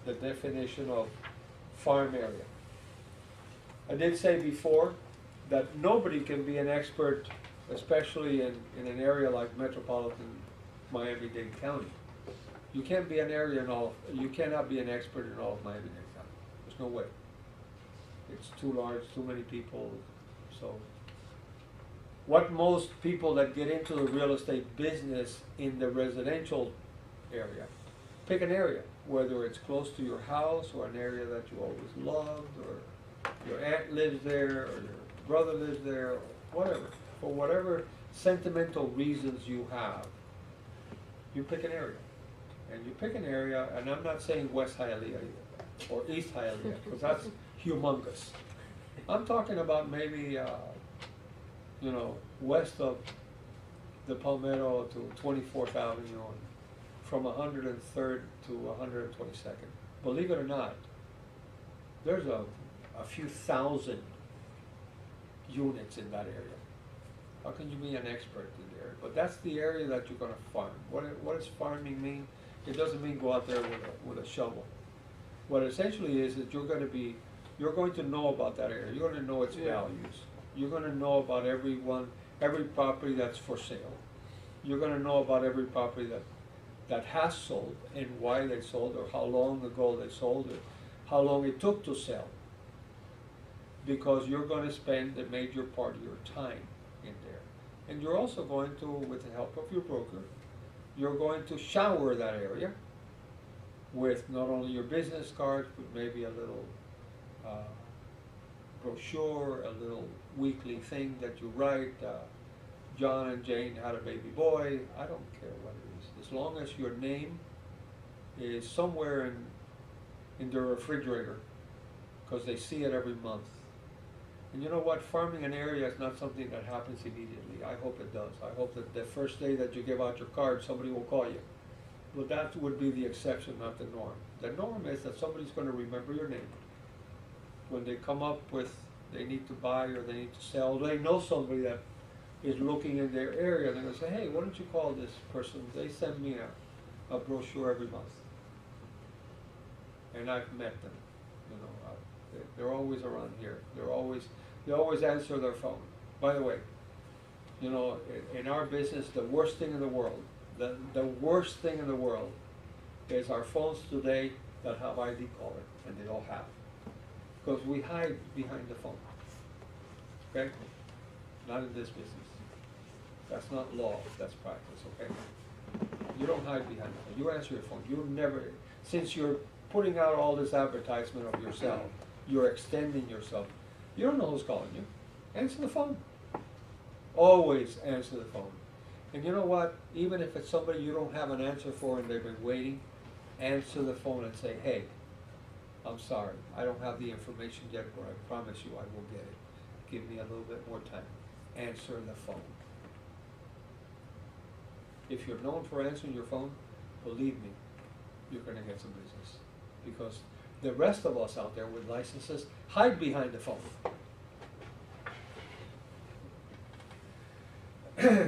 the definition of farm area. I did say before that nobody can be an expert, especially in an area like metropolitan Miami-Dade County. You can't be an area in all, you cannot be an expert in all of Miami-Dade County. There's no way. It's too large, too many people, so. What most people that get into the real estate business in the residential area, pick an area, whether it's close to your house or an area that you always loved, or your aunt lives there, or your brother lives there, or whatever. For whatever sentimental reasons you have, you pick an area. And you pick an area, and I'm not saying West Hialeah either, or East Hialeah, because that's humongous. I'm talking about maybe, you know, west of the Palmetto to 24th Avenue, and from 103rd to 122nd. Believe it or not, there's a few thousand units in that area. How can you be an expert in the area? But that's the area that you're going to farm. What does farming mean? It doesn't mean go out there with a shovel. What it essentially is that you're going to know about that area. You're going to know its values. You're going to know about every property that's for sale. You're going to know about every property that has sold and why they sold, or how long ago they sold it, how long it took to sell. Because you're going to spend a major part of your time in there. And you're also going to, with the help of your broker, you're going to shower that area with not only your business cards, but maybe a little brochure, a little weekly thing that you write. John and Jane had a baby boy. I don't care what it is. As long as your name is somewhere in their refrigerator, because they see it every month. And you know what? Farming an area is not something that happens immediately. I hope it does. I hope that the first day that you give out your card, somebody will call you. But that would be the exception, not the norm. The norm is that somebody's going to remember your name. When they come up with, they need to buy or they need to sell, they know somebody that is looking in their area, they're going to say, hey, why don't you call this person? They send me a brochure every month. And I've met them. You know, they're always around here. They always answer their phone. By the way, you know, in our business, the worst thing in the world, the worst thing in the world is our phones today that have ID caller, and they all have. Because we hide behind the phone. Okay? Not in this business. That's not law, that's practice, okay? You don't hide behind the phone. You answer your phone. You never, since you're putting out all this advertisement of yourself, you're extending yourself. You don't know who's calling you. Answer the phone. Always answer the phone. And you know what? Even if it's somebody you don't have an answer for and they've been waiting, answer the phone and say, hey, I'm sorry, I don't have the information yet, but I promise you I will get it. Give me a little bit more time. Answer the phone. If you're known for answering your phone, believe me, you're going to get some business. Because the rest of us out there with licenses hide behind the phone.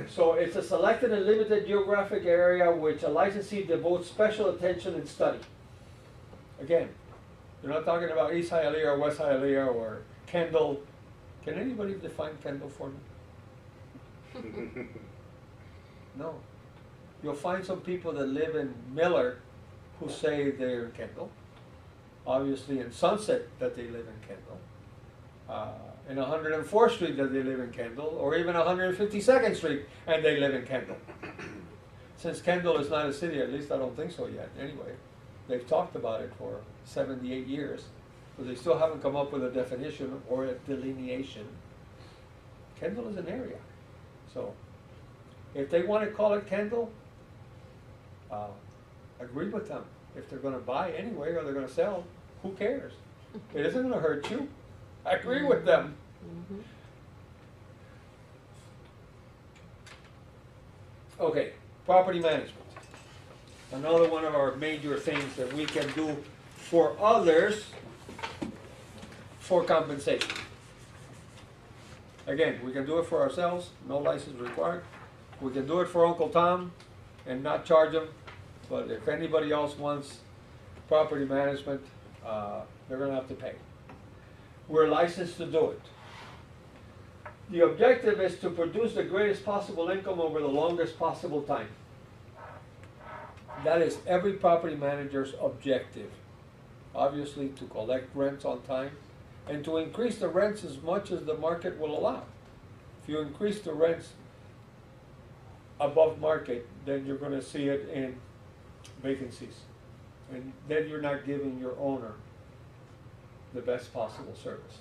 So it's a selected and limited geographic area which a licensee devotes special attention and study. Again, you're not talking about East Hialeah or West Hialeah or Kendall. Can anybody define Kendall for me? No. You'll find some people that live in Miller who say they're in Kendall. Obviously in Sunset that they live in Kendall. In 104th Street that they live in Kendall, or even 152nd Street and they live in Kendall. Since Kendall is not a city, at least I don't think so yet, anyway. They've talked about it for 78 years, but they still haven't come up with a definition or a delineation. Kendall is an area. So, if they want to call it Kendall, agree with them. If they're going to buy anyway or they're going to sell, who cares? It isn't going to hurt you. I agree with them. Mm-hmm. Okay, property management. Another one of our major things that we can do for others for compensation. Again, we can do it for ourselves, no license required. We can do it for Uncle Tom and not charge him. But if anybody else wants property management, they're going to have to pay. We're licensed to do it. The objective is to produce the greatest possible income over the longest possible time. That is every property manager's objective. Obviously, to collect rents on time and to increase the rents as much as the market will allow. If you increase the rents above market, then you're going to see it in vacancies. And then you're not giving your owner the best possible service.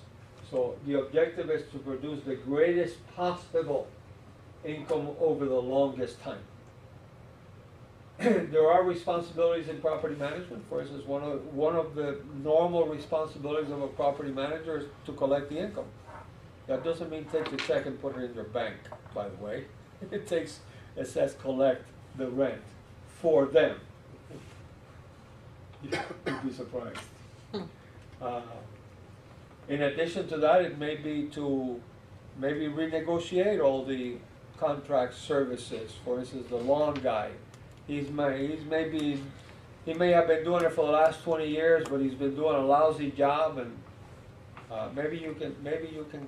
So the objective is to produce the greatest possible income over the longest time. There are responsibilities in property management. For instance, one of the normal responsibilities of a property manager is to collect the income. That doesn't mean take the check and put it in your bank, by the way. It says collect the rent for them. You'd be surprised. In addition to that, it may be to maybe renegotiate all the contract services. For instance, the lawn guy. He may have been doing it for the last 20 years, but he's been doing a lousy job, and maybe you can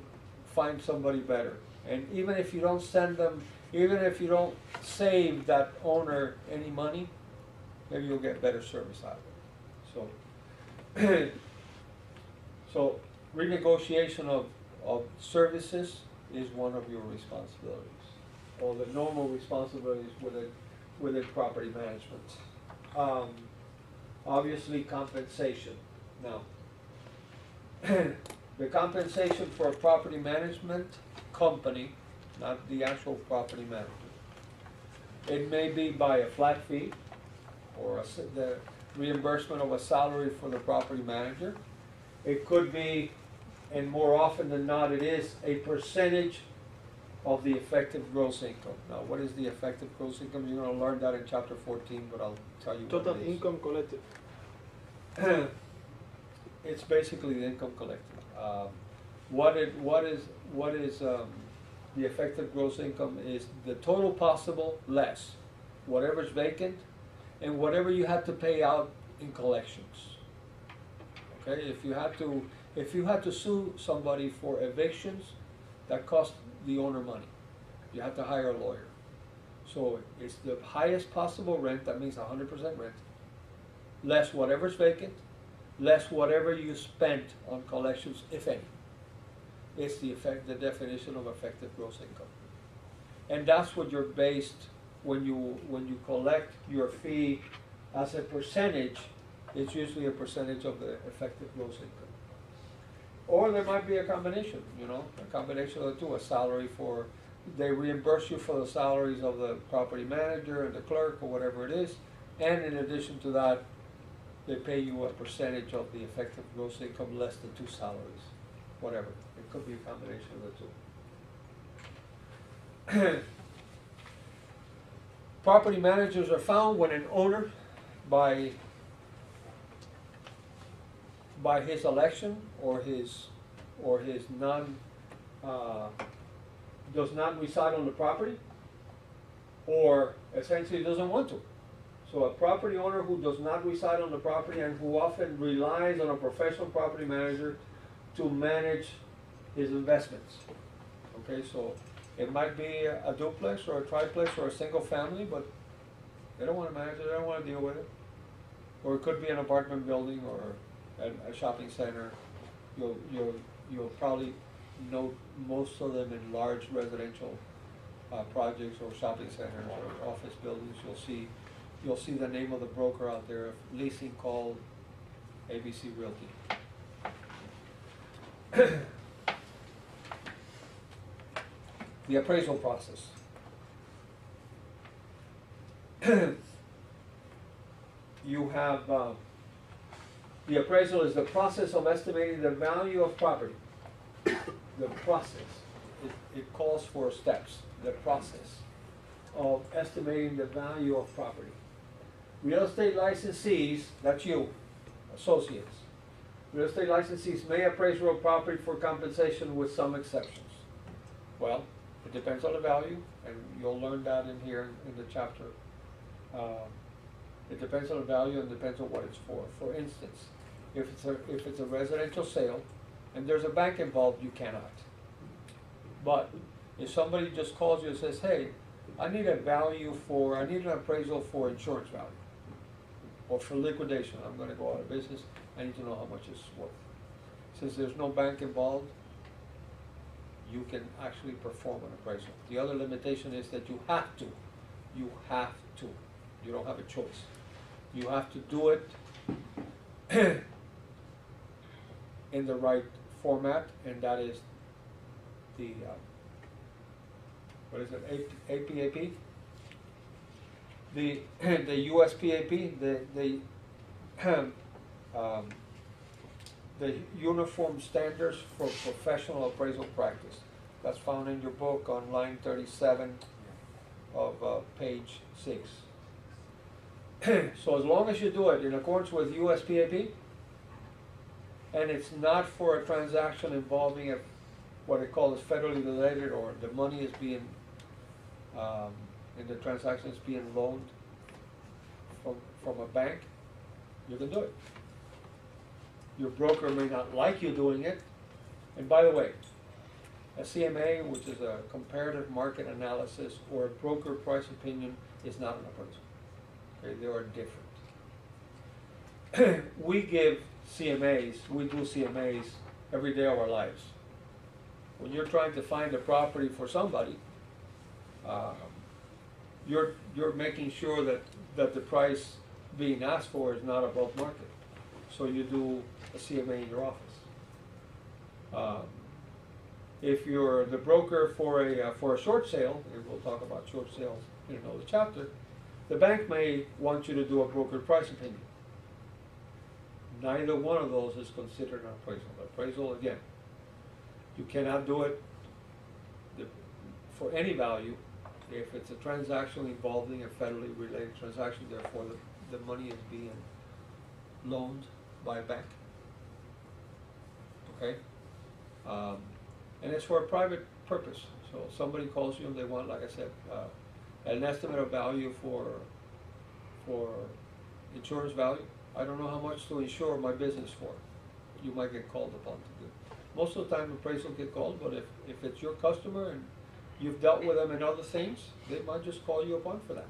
find somebody better. And even if you don't send them, even if you don't save that owner any money, maybe you'll get better service out of it. So renegotiation of services is one of your responsibilities, or the normal responsibilities within property management. Obviously, compensation. Now, the compensation for a property management company, not the actual property management, it may be by a flat fee, or the reimbursement of a salary for the property manager. It could be, and more often than not, it is a percentage of the effective gross income. Now, what is the effective gross income? You're going to learn that in chapter 14, but I'll tell you total what it is. income collected. It's basically the income collected. What is the effective gross income is the total possible less whatever's vacant and whatever you have to pay out in collections. Okay, if you had to sue somebody for evictions, that costs the owner money. You have to hire a lawyer. So it's the highest possible rent, that means 100% rent, less whatever's vacant, less whatever you spent on collections, if any. It's the definition of effective gross income. And that's what you're based, when you collect your fee as a percentage, it's usually a percentage of the effective gross income. Or there might be a combination, a combination of the two, a salary for, they reimburse you for the salaries of the property manager and the clerk or whatever it is, and in addition to that, they pay you a percentage of the effective gross income less than two salaries, whatever. It could be a combination of the two. Property managers are found when an owner, by his election or his does not reside on the property, or essentially doesn't want to. So a property owner who does not reside on the property and who often relies on a professional property manager to manage his investments. Okay, so it might be a duplex or a triplex or a single family, but they don't want to manage it, they don't want to deal with it. Or it could be an apartment building or a shopping center. You'll probably note most of them in large residential projects or shopping centers or office buildings. You'll see the name of the broker out there, leasing called ABC Realty. The appraisal process. You have the appraisal is the process of estimating the value of property. The process. It calls for steps. The process of estimating the value of property. Real estate licensees, that's you, associates. Real estate licensees may appraise real property for compensation with some exceptions. Well, it depends on the value, and you'll learn that in here in the chapter. It depends on the value and depends on what it's for. For instance, if it's a residential sale and there's a bank involved, you cannot. But if somebody just calls you and says, hey, I need an appraisal for insurance value or for liquidation, I'm going to go out of business, I need to know how much it's worth. Since there's no bank involved, you can actually perform an appraisal. The other limitation is that you have to. You have to. You don't have a choice. You have to do it in the right format, and that is the, what is it, APAP? The USPAP, the Uniform Standards for Professional Appraisal Practice. That's found in your book on line 37 of page 6. So as long as you do it in accordance with USPAP, and it's not for a transaction involving what they call is federally related, or the money is being, in the transaction is being loaned from a bank, you can do it. Your broker may not like you doing it. And by the way, a CMA, which is a comparative market analysis, or a broker price opinion, is not an appraisal. Okay, they are different. We give CMAs, we do CMAs every day of our lives. When you're trying to find a property for somebody, you're making sure that the price being asked for is not above market. So you do a CMA in your office. If you're the broker for a short sale, and we'll talk about short sales in another chapter, the bank may want you to do a broker price opinion. Neither one of those is considered an appraisal. Appraisal, again, you cannot do it for any value if it's a transaction involving a federally related transaction, therefore the money is being loaned by a bank. Okay? And it's for a private purpose. So somebody calls you and they want, like I said, an estimate of value for insurance value. I don't know how much to insure my business for. You might get called upon to do. Most of the time appraisal get called, but if it's your customer and you've dealt with them in other things, they might just call you upon for that.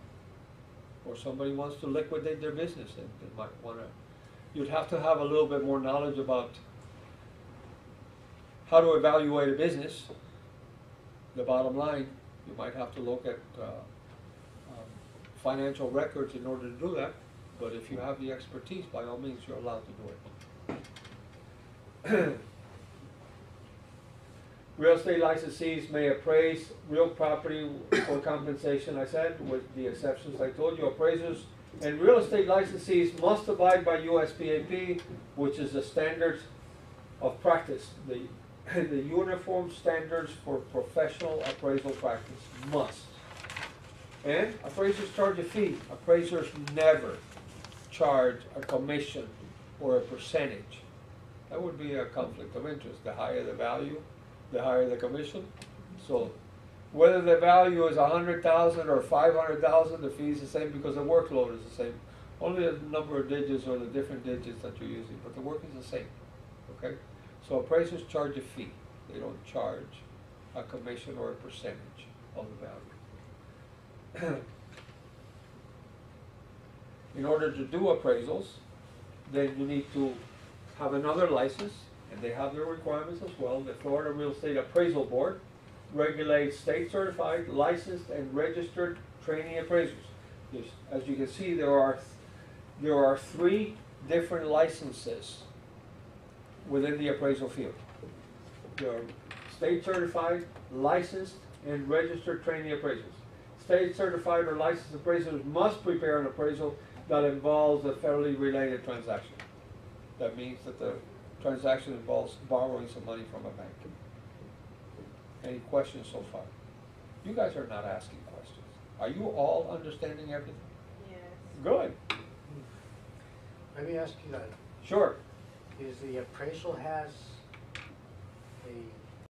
Or somebody wants to liquidate their business and they might want to. You'd have to have a little bit more knowledge about how to evaluate a business. The bottom line, you might have to look at financial records in order to do that. But if you have the expertise, by all means, you're allowed to do it. Real estate licensees may appraise real property for compensation, I said, with the exceptions I told you. Appraisers and real estate licensees must abide by USPAP, which is the standards of practice, the Uniform Standards for Professional Appraisal Practice. Must. And appraisers charge a fee. Appraisers never charge a commission or a percentage. That would be a conflict of interest. The higher the value, the higher the commission. So whether the value is $100,000 or $500,000, the fee is the same because the workload is the same. Only the number of digits or the different digits that you're using, but the work is the same. Okay? So appraisers charge a fee. They don't charge a commission or a percentage of the value. In order to do appraisals, then you need to have another license, and they have their requirements as well. The Florida Real Estate Appraisal Board regulates state-certified, licensed, and registered trainee appraisers. As you can see, there are 3 different licenses within the appraisal field. There are state-certified, licensed, and registered trainee appraisers. State-certified or licensed appraisers must prepare an appraisal that involves a federally related transaction. That means that the transaction involves borrowing some money from a bank. Any questions so far? You guys are not asking questions. Are you all understanding everything? Yes. Good. Let me ask you that. Sure. Is the appraisal has a